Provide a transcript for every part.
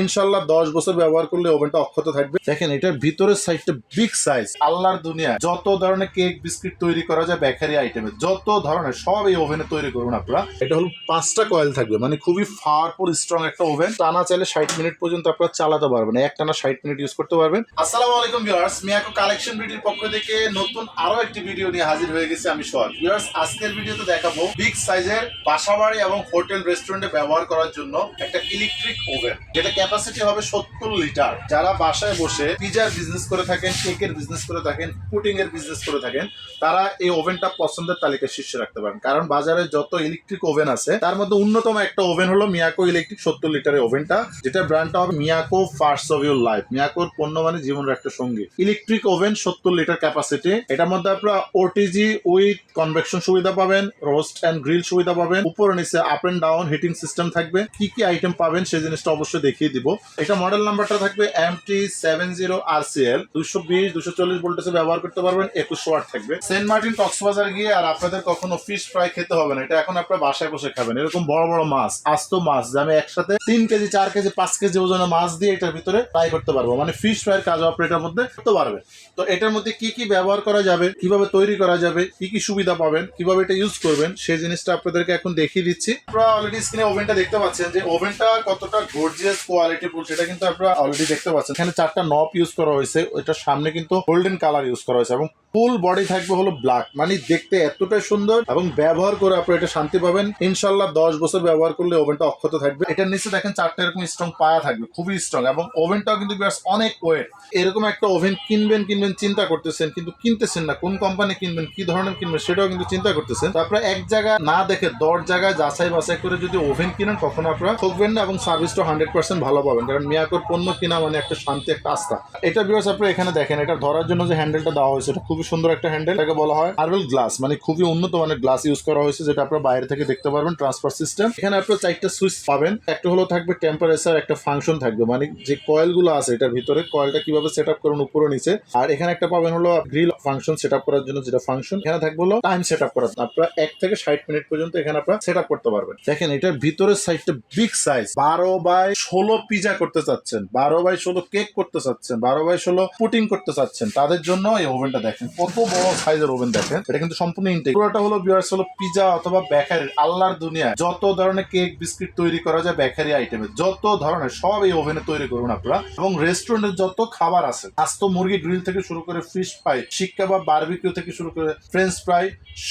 ইনশাল্লাহ 10 বছর ব্যবহার করলে ওভেনটা অক্ষত থাকবে। দেখেন এটার ভিতরের সাইজটা বিগ সাইজ। আল্লাহর দুনিয়া যত ধরনের কেক বিস্কিট তৈরি করা যায় বেকারি আইটেমের যত ধরনের সব এই ওভেনে তৈরি করুন আপনারা। এটা হলো 5টা কয়েল থাকবে, মানে খুবই পাওয়ারফুল স্ট্রং একটা ওভেন। টানা চাইলে 60 মিনিট পর্যন্ত আপনারা চালাতে পারবেন, একটানা 60 মিনিট ইউজ করতে পারবেন। আসসালামু আলাইকুম ভিউয়ার্স, মিয়াকো কালেকশন বিউটির পক্ষ থেকে নতুন আরো একটি ভিডিও নিয়ে হাজির হয়ে গেছি আমি সোহাগ। ভিউয়ার্স, আজকের ভিডিওতে দেখাবো বিগ সাইজের বাসাবাড়ি এবং হোটেল রেস্টুরেন্টে ব্যবহার করার জন্য একটা ইলেকট্রিক ওভেন, যেটা ক্যাপাসিটি হবে 70 লিটার। যারা বাসায় বসে পিজার বিজনেস করে থাকেন, কেকের বিজনেস করে থাকেন, পুডিং এর বিজনেস করে থাকেন, তারা এই ওভেনটা পছন্দের তালিকায় শীর্ষে রাখতে পারেন। কারণ বাজারে যত ইলেকট্রিক ওভেন আছে তার মধ্যে অন্যতম একটা ওভেন হলো মিয়াকো ইলেকট্রিক 70 লিটারের ওভেনটা, যেটা ব্র্যান্ডটা হবে Miyako first of your life. মিয়াকোর পণ্য মানে জীবনের একটা সঙ্গী। Electric oven 70 litre capacity. এটার মধ্যে আপনারা ওটিজি উইথ কনভেকশন সুবিধা পাবেন, রোস্ট এন্ড গ্রিল সুবিধা পাবেন, উপরে নিচে up and down heating system থাকবে। কি কি আইটেম পাবেন সেই জিনিসটা অবশ্যই দেখিয়ে দিব। এটা মডেল নাম্বারটা থাকবে MT70RCL। 220-240 ভোল্টেজে ব্যবহার করতে পারবেন, 2100 ওয়াট থাকবে। সেন্ট মার্টিন কক্সবাজার গিয়ে আর আপনাদের কখনো ফিশ ফ্রাই খেতে হবে না, এটা এখন আপনারা বাসায় বসে খাবেন। এরকম বড় বড় মাছ, আস্ত মাছ, যে আমি একসাথে 3 কেজি 4 কেজি 5 কেজি ওজনের মাছ দিয়ে এটার ভিতরে ফ্রাই করতে পারবো, মানে ফিশ ফ্রাইয়ের কাজ আপনি এটার মধ্যে করতে পারবেন। তো এটার মধ্যে কি কি ব্যবহার করা যাবে, কিভাবে তৈরি করা যাবে, কি কি সুবিধা পাবেন, কিভাবে এটা ইউজ করবেন সেই জিনিসটা আপনাদেরকে এখন দেখিয়ে দিচ্ছি। আপনারা অলরেডি স্ক্রিনে ওভেনটা দেখতে পাচ্ছেন যে ওভেনটা কতটা গর্জিয়াস কোয়ালিটিফুল, সেটা কিন্তু আপনারা অলরেডি দেখতে পাচ্ছেন। এখানে 4টা নব ইউজ করা হয়েছে, ওইটার সামনে কিন্তু গোল্ডেন কালার ইউজ করা হয়েছে এবং ফুল বডি থাকবে হলো ব্ল্যাক, মানে দেখতে এতটাই সুন্দর এবং ব্যবহার করে আপনি এটা শান্তি পাবেন। ইনশাল্লাহ 10 বছর ব্যবহার করলে ওভেনটা অক্ষত থাকবে। এটার নিচে দেখেন 4টা এরকম স্ট্রং পায়া থাকবে, খুবই স্ট্রং, এবং ওভেনটাও কিন্তু অনেক ওয়েট। এরকম একটা ওভেন কিনবেন চিন্তা করতেছেন, কিন্তু কিনতেছেন না, কোন কোম্পানি কিনবেন, কি ধরনের কিনবেন সেটাও কিন্তু চিন্তা করতেছেন। তো আপনারা এক জায়গা না দেখে 10 জায়গায় যাচাই বাছাই করে যদি ওভেন কিনেন কখনো আপনারা ঠকবেন না এবং সার্ভিসটা 100% ভালো পাবেন। কারণ মিয়াকোর পণ্য কিনা মানে একটা শান্তি, একটা আস্থা। এটা ভিউয়ার্স আপনারা এখানে দেখেন, এটা ধরার জন্য যে হ্যান্ডেলটা দেওয়া হয়েছে এটা খুবই সুন্দর একটা হ্যান্ডেল। এটাকে বলা হয় মার্বেল গ্লাস, মানে খুবই উন্নত মানের গ্লাস ইউজ করা হয়েছে, যেটা আপনারা বাইরে থেকে দেখতে পারবেন। ট্রান্সফার সিস্টেম, এখানে আপনারা 4টা সুইচ পাবেন। একটা হলো থাকবে টেম্পারেচার, একটা ফাংশন থাকবে, মানে যে কয়েল গুলো আছে এটার ভিতরে কয়েলটা কিভাবে সেট আপ করুন উপরে নিচে। আর এখানে একটা পাবেন হলো গ্রিল ফাংশন সেট আপ করার জন্য, যেটা ফাংশন। এখানে থাকবে হলো টাইম সেট আপ করার, আপনারা 1 থেকে 60 মিনিট পর্যন্ত এখানে আপনারা সেট আপ করতে পারবেন। দেখেন এটার ভিতরের সাইজটা বিগ সাইজ। 12x16 পিজা করতে চাচ্ছেন, 12x16 কেক করতে চাচ্ছেন, 12x16 পুটিং করতে চাচ্ছেন, তাদের জন্য এই ওভেনটা দেখেন কত বড় সাইজের ওভেন। দেখেন এটা কিন্তু সম্পূর্ণ ইনটেক। পুরোটা হলো ভিউয়ার্স হলো পিজা অথবা বেকারি। আল্লাহর দুনিয়া যত ধরনের কেক বিস্কিট তৈরি করা যায় বেকারি আইটেমের যত ধরনের সব এই ওভেনে তৈরি করুন আপনারা। এবং রেস্টুরেন্টের যত খাবার আছে, আস্ত মুরগি গ্রিল থেকে শুরু করে ফিশ ফ্রাই, শিক কাবাব, বারবিকিউ থেকে শুরু করে ফ্রেঞ্চ ফ্রাই,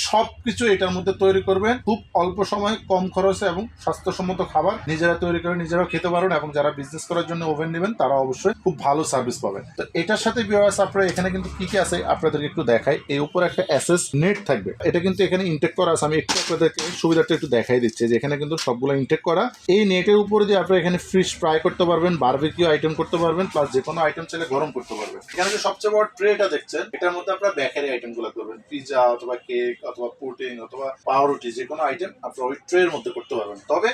সবকিছু এটার মধ্যে তৈরি করবেন খুব অল্প সময়ে, কম খরচে এবং স্বাস্থ্যসম্মত খাবার নিজেরা তৈরি করে নিজেরাও খেতে পারবেন। এবং যারা বিজনেস করার জন্য ওভেন নেবেন তারা অবশ্যই খুব ভালো সার্ভিস পাবেন। তো এটার সাথে ভিউয়ার্স আপনারা এখানে কিন্তু কি কি আছে আপনাদেরকে একটু দেখাই। এই উপরে একটা এসএস নেট থাকবে, এটা কিন্তু এখানে ইনটেক করা আছে। আমি একটু আপনাদেরকে সুবিধাটা একটু দেখাই দিচ্ছি যে এখানে কিন্তু সবগুলো ইনটেক করা। এই নেটের উপরে দিয়ে আপনারা এখানে ফিশ ফ্রাই করতে পারবেন, বারবিকিউ আইটেম করতে পারবেন, প্লাস যে কোনো আইটেম চাইলে গরম করতে পারবেন। এখানে যে সবচেয়ে বড় ট্রেটা দেখছেন এটার মধ্যে আপনারা বেকারি আইটেম গুলো করবেন, পিজা অথবা কেক অথবা পুডিং অথবা পাউরুটি, যে কোনো আইটেম আপনারা ওই ট্রের মধ্যে করতে পারবেন। তবে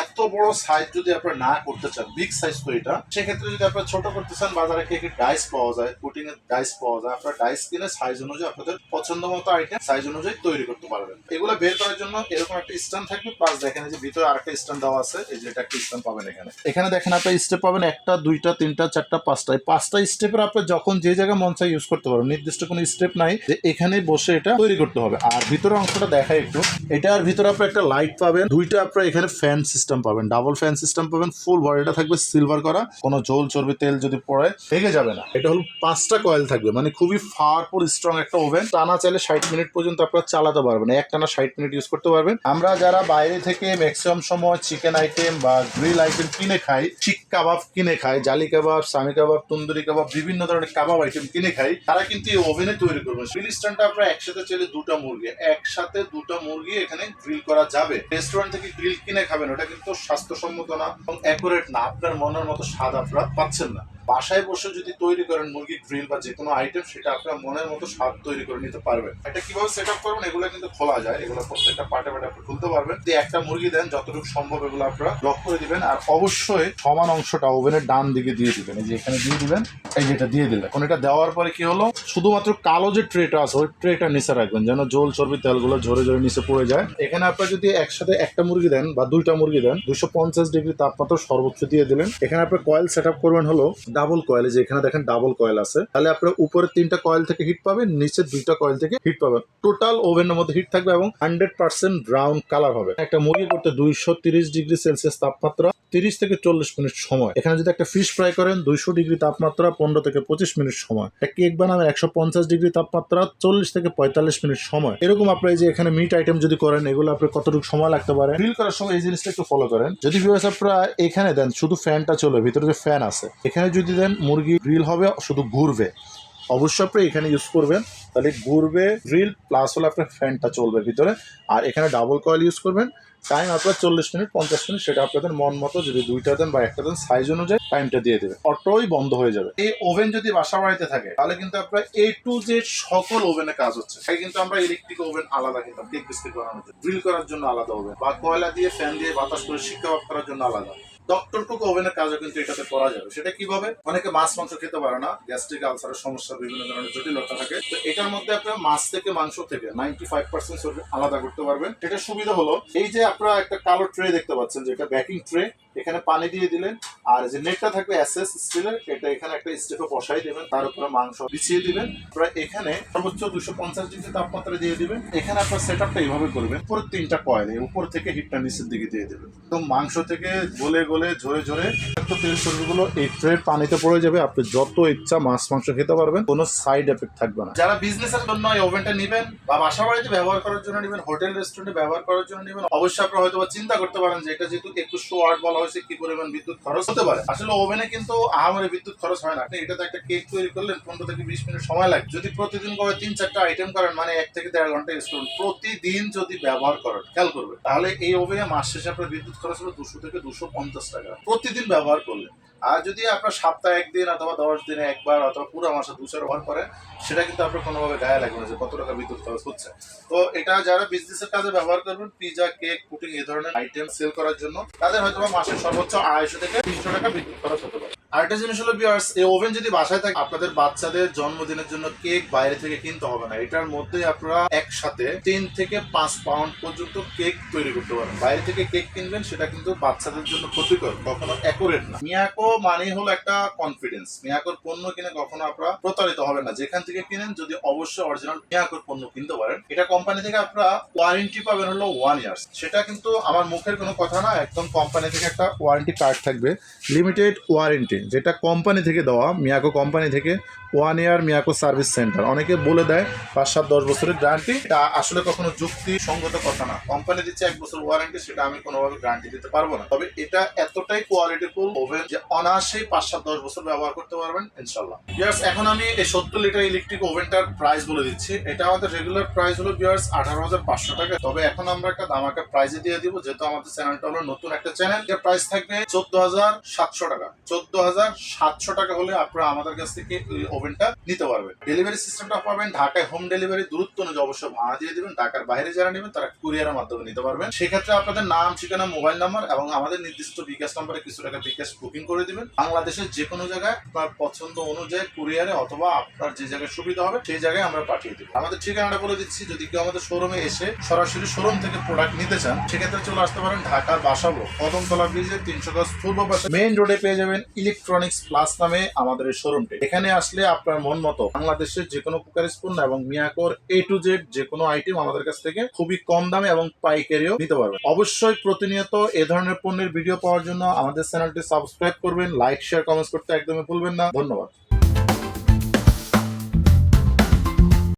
এত বড় সাইজ যদি আপনারা না করতে চান, বিগ সাইজ তো এটা, সেক্ষেত্রে যদি আপনারা ছোট করতে চান বাজারে কেকের ডাইস পাওয়া যায়, পুডিং এর ডাইস পাওয়া যায়, আপনারা ডাইস কিনে সাইজ অনুযায়ী আপনাদের পছন্দ মতো আইটেম সাইজ অনুযায়ী তৈরি করতে পারবেন। এগুলো বের করার জন্য এরকম একটা স্ট্যান্ড থাকবে, প্লাস দেখেন যে ভিতরে আরেকটা স্ট্যান্ড দেওয়া আছে, এই যে এটা একটা স্ট্যান্ড পাবেন এখানে। এখানে দেখেন আপনারা স্টেপ পাবেন 1টা 2টা 3টা 4টা 5টা। এই 5টা স্টেপের আপনারা যখন যে জায়গায় মন চাই ইউজ করতে পারবেন, নির্দিষ্ট কোনো স্টেপ নাই যে এখানে বসে এটা তৈরি করতে হবে। আর ভিতরের অংশটা দেখাই একটু, এটার ভিতরে আপনারা একটা লাইট পাবেন, 2টা আপনারা এখানে ফ্যান সিস্টেম পাবেন, ডাবল ফ্যান সিস্টেম পাবেন। ফুল বডিটা থাকবে সিলভার করা, কোনো জল চর্বি তেল যদি পড়ে ভেঙে যাবে না। এটা হলো 5টা কয়েল থাকবে, মানে খুবই পাওয়ারফুল স্ট্রং একটা ওভেন। টানা চাইলে 60 মিনিট পর্যন্ত আপনারা চালাতে পারবেন, একটানা 60 মিনিট ইউজ করতে পারবেন। আমরা যারা বাইরে থেকে ম্যাক্সিমাম সময় চিকেন আইটেম বা গ্রিল আইটেম কিনে খাই, শিক কাবাব কিনে খাই, জালি কাবাব, সামি কাবাব, তন্দুরি কাবাব, বিভিন্ন ধরনের কাবাব আইটেম কিনে খাই, তারা কিন্তু এই ওভেনে তৈরি করবেন। গ্রিল স্ট্যান্ডটা আপনারা একসাথে চাইলে 2টা মুরগি এখানে গ্রিল করা যাবে। রেস্টুরেন্ট থেকে গ্রিল কিনে খাবেন, ওটা কিন্তু স্বাস্থ্যসম্মত না এবং অ্যাকুরেট না, আপনার মনের মতো স্বাদ আপনারা পাচ্ছেন না। বাসায় বসে যদি তৈরি করেন মুরগি গ্রিল বা যে কোনো আইটেম, সেটা আপনার মনের মতো স্বাদ তৈরি করে নিতে পারবেন। এটা কিভাবে সেট আপ করবেন, এগুলো কিন্তু খোলা যায়, এগুলো প্রত্যেকটা পার্টে পার্টে আপনি খুলতে পারবেন। দিয়ে একটা মুরগি দেন, যতটুকু সম্ভব এগুলো আপনারা লক করে দিবেন। আর অবশ্যই সমান অংশটা ওভেনের ডান দিকে দিয়ে দিবেন। এই যে এখানে দিয়ে দিবেন, এই যেটা দিয়ে দিলেন। এখন এটা দেওয়ার পরে কি হলো, শুধুমাত্র কালো যে ট্রেটা আছে ওই ট্রেটা নিচে রাখবেন, যেন জল চর্বি তেলগুলো ঝরে ঝরে নিচে পড়ে যায়। এখানে আপনারা যদি একসাথে একটা মুরগি দেন বা দুইটা মুরগি দেন, 250 ডিগ্রি তাপমাত্রা সর্বোচ্চ দিয়ে দিলেন। এখানে আপনার কয়েল সেট আপ করবেন হলো ডাবল কয়েল। যে এখানে দেখেন ডাবল কয়েল আছে, তাহলে আপনার উপরে 3টা কয়েল থেকে হিট পাবেন, নিচে 2টা কয়েল থেকে হিট পাবেন। টোটাল ওভেনের মধ্যে হিট থাকবে এবং 100% ব্রাউন কালার হবে। একটা মুরগি করতে 230 ডিগ্রি সেলসিয়াস তাপমাত্রা 30 থেকে 40 মিনিট সময়। এখানে যদি একটা ফিশ ফ্রাই করেন 200 ডিগ্রি তাপমাত্রা 15 থেকে 25 মিনিট সময়। একটা কেক বানাবেন 150 ডিগ্রি তাপমাত্রা 40 থেকে 45 মিনিট সময়। এরকম আপনার এই যে এখানে মিট আইটেম যদি করেন, এগুলো আপনার কতটুকু সময় লাগতে পারে। গ্রিল করার সময় এই জিনিসটা একটু ফলো করেন। যদি ভিউয়ার্স আপনারা এখানে দেন, শুধু ফ্যানটা চলবে, ভিতরে যে ফ্যান আছে এখানে যদি দেন, মুরগি গ্রিল হবে, শুধু ঘুরবে। অবশ্যই আপনি এখানে ইউজ করবেন, তাহলে ঘুরবে গ্রিল প্লাস হলে আপনার ফ্যানটা চলবে ভিতরে। আর এখানে ডাবল কয়েল ইউজ করবেন। টাইম আপনার 40 মিনিট 50 মিনিট, সেটা আপনাদের মন মতো, যদি 2টা দেন বা একটা দেন সাইজ অনুযায়ী টাইমটা দিয়ে দেবে, অটোই বন্ধ হয়ে যাবে। এই ওভেন যদি বাসা বাড়িতে থাকে তাহলে কিন্তু আপনার A to Z সকল ওভেনে কাজ হচ্ছে। তাই কিন্তু আমরা ইলেকট্রিক ওভেন আলাদা কিনতাম কেক বিস্কিট বানানোর জন্য, গ্রিল করার জন্য আলাদা ওভেন, বা কয়লা দিয়ে ফ্যান দিয়ে বাতাস করে শিক্ষা করার জন্য আলাদা। ডক্টর কুক ওভেনের কাজও কিন্তু এটাতে করা যাবে। সেটা কিভাবে, অনেকে মাছ মাংস খেতে পারে না, গ্যাস্ট্রিক আলসারের সমস্যা, বিভিন্ন ধরনের জটিলতা থাকে, তো এটার মধ্যে আপনার মাছ থেকে মাংস থেকে 95% আলাদা করতে পারবেন। এটা সুবিধা হলো এই যে আপনারা একটা কালো ট্রে দেখতে পাচ্ছেন, যেটা বেকিং ট্রে, এখানে পানি দিয়ে দিলেন, আর যে নেটটা থাকবে এসএস স্টিলের, এটা এখানে একটা স্টেপে বসাই দিবেন, তার উপরে মাংস বিছিয়ে দিবেন। আপনারা এখানে সর্বোচ্চ 250 ডিগ্রি তাপমাত্রা দিয়ে দিবেন। এখানে আপনার সেট আপটা এইভাবে করবেন, উপরে 3টা কয়েল, উপর থেকে হিটটা নিচের দিকে দিয়ে দেবেন। তো মাংস থেকে গলে গলে ঝরে ঝরে তেল চর্বিগুলো এই ট্রের পানিতে পড়ে যাবে। আপনি যত ইচ্ছা মাছ মাংস খেতে পারবেন, কোনো সাইড এফেক্ট থাকবে না। যারা বিজনেসের জন্য এই ওভেনটা নেবেন বা বাসা বাড়িতে ব্যবহার করার জন্য নেবেন, হোটেল রেস্টুরেন্টে ব্যবহার করার জন্য নেবেন, অবশ্যই আপনারা হয়তো চিন্তা করতে পারেন যে এটা যেহেতু 2100 ওয়াট বলা হয়েছে, কি পরিমাণ বিদ্যুৎ খরচ হতে পারে। আসলে ওভেনে কিন্তু আহামরি বিদ্যুৎ খরচ হয় না। আপনি এটাতে একটা কেক তৈরি করলেন 15 থেকে 20 মিনিট সময় লাগে। যদি প্রতিদিন করে 3-4টা আইটেম করেন, মানে 1 থেকে 1.5 ঘন্টা ইউজ করুন, প্রতিদিন যদি ব্যবহার করেন, খেয়াল করবেন, তাহলে এই ওভেনে মাস শেষে আপনার বিদ্যুৎ খরচ হলো 200 থেকে 250 টাকা প্রতিদিন ব্যবহার করলেন। আর যদি আপনার সপ্তাহে 1 দিন অথবা 10 দিনে একবার অথবা পুরো মাসে 2-4 ব্যবহার করেন, সেটা কিন্তু আপনার কোনোভাবে গায়ে লাগবে না যে কত টাকা বিদ্যুৎ খরচ হচ্ছে। তো এটা যারা বিজনেসের কাজে ব্যবহার করবেন, পিজা, কেক, পুডিং এই ধরনের আইটেম সেল করার জন্য, তাদের হয়তো মাসে সর্বোচ্চ 250 থেকে 300 টাকা বিদ্যুৎ খরচ হতে পারে। আরেকটা জিনিস হলো ভিউয়ার্স, এই ওভেন যদি বাসায় থাকে, আপনাদের বাচ্চাদের জন্মদিনের জন্য কেক বাইরে থেকে কিনতে হবে না। এটার মধ্যে আপনারা একসাথে 10 থেকে 5 পাউন্ড পর্যন্ত কেক তৈরি করতে পারেন। বাইরে থেকে কেক কিনবেন, সেটা কিন্তু বাচ্চাদের জন্য ক্ষতিকর, কখনো অ্যাকুরেট না। মিয়াকো মানেই হলো একটা কনফিডেন্স। মিয়াকোর পণ্য কিনে কখনো আপনারা প্রতারিত হবেন না। যেখান থেকে কিনেন, যদি অবশ্যই অরিজিনাল মিয়াকোর পণ্য কিনতে পারেন। এটা কোম্পানি থেকে আপনারা ওয়ারেন্টি পাবেন হলো 1 ইয়ার্স। সেটা কিন্তু আমার মুখের কোনো কথা না, একদম কোম্পানি থেকে একটা ওয়ারেন্টি কার্ড থাকবে, লিমিটেড ওয়ারেন্টি, যেটা কোম্পানি থেকে দেওয়া, মিয়াকো কোম্পানি থেকে 1 ইয়ার মিয়াকো সার্ভিস সেন্টার। অনেকে বলে দেয় 5-7-10 বছরের গ্যারান্টি, এটা আসলে কখনো যুক্তিসঙ্গত কথা না। কোম্পানি দিচ্ছে 1 বছর ওয়ারেন্টি, সেটা আমি কোনোভাবে গ্যারান্টি দিতে পারবো না। তবে এটা এতটাই কোয়ালিটিফুল ওভেন যে অনায়াসেই 5-7-10 বছর ব্যবহার করতে পারবেন ইনশাল্লাহ। ভিউয়ার্স, এখন আমি এই 70 লিটার ইলেকট্রিক ওভেনটার প্রাইস বলে দিচ্ছি। এটা আমাদের রেগুলার প্রাইস হলো ভিউয়ার্স 18,500 টাকা। তবে এখন আমরা একটা ধামাকা প্রাইসে দিয়ে দিব, যেহেতু আমাদের চ্যানেলটা হলো নতুন একটা চ্যানেল। এর প্রাইস থাকবে 14,700 টাকা। 14,700 টাকা হলে আপনারা আমাদের কাছ থেকে এই ওভেনটা নিতে পারবেন। ডেলিভারি সিস্টেমটা পাবেন ঢাকায় হোম ডেলিভারি, দূরত্ব অনুযায়ী অবশ্যই ভাড়া দিয়ে দিবেন। ঢাকার বাইরে যারা নেবেন তারা কুরিয়ারের মাধ্যমে নিতে পারবেন। সেক্ষেত্রে আপনাদের নাম, ঠিকানা, মোবাইল নাম্বার এবং আমাদের নির্দিষ্ট বিকাশ নাম্বারে কিছু টাকা বিকাশ বুকিং করে দিবেন। বাংলাদেশের যে কোনো জায়গায় আপনার পছন্দ অনুযায়ী কুরিয়ারে অথবা আপনার যে জায়গায় সুবিধা হবে সেই জায়গায় আমরা পাঠিয়ে দেবো। আমাদের ঠিকানাটা বলে দিচ্ছি, যদি কেউ আমাদের শোরুমে এসে সরাসরি শোরুম থেকে প্রোডাক্ট নিতে চান, সেক্ষেত্রে চলে আসতে পারেন ঢাকার বাসাবো কদমতলা ব্রিজের 300 গজ পূর্ব পাশে মেইন রোডে পেয়ে যাবেন ইলেকট্রনিক্স প্লাস নামে আমাদের এই শোরুমটি। এখানে আসলে আপনার মন মতো বাংলাদেশের যে কোনো কুকারিজ পণ্য এবং মিয়াকোর A to Z যে কোনো আইটেম আমাদের কাছ থেকে খুবই কম দামে এবং পাইকারিও নিতে পারবেন। অবশ্যই প্রতিনিয়ত এ ধরনের পণ্যের ভিডিও পাওয়ার জন্য আমাদের চ্যানেলটি সাবস্ক্রাইব করবেন, লাইক, শেয়ার, কমেন্টস করতে একদমই ভুলবেন না। ধন্যবাদ।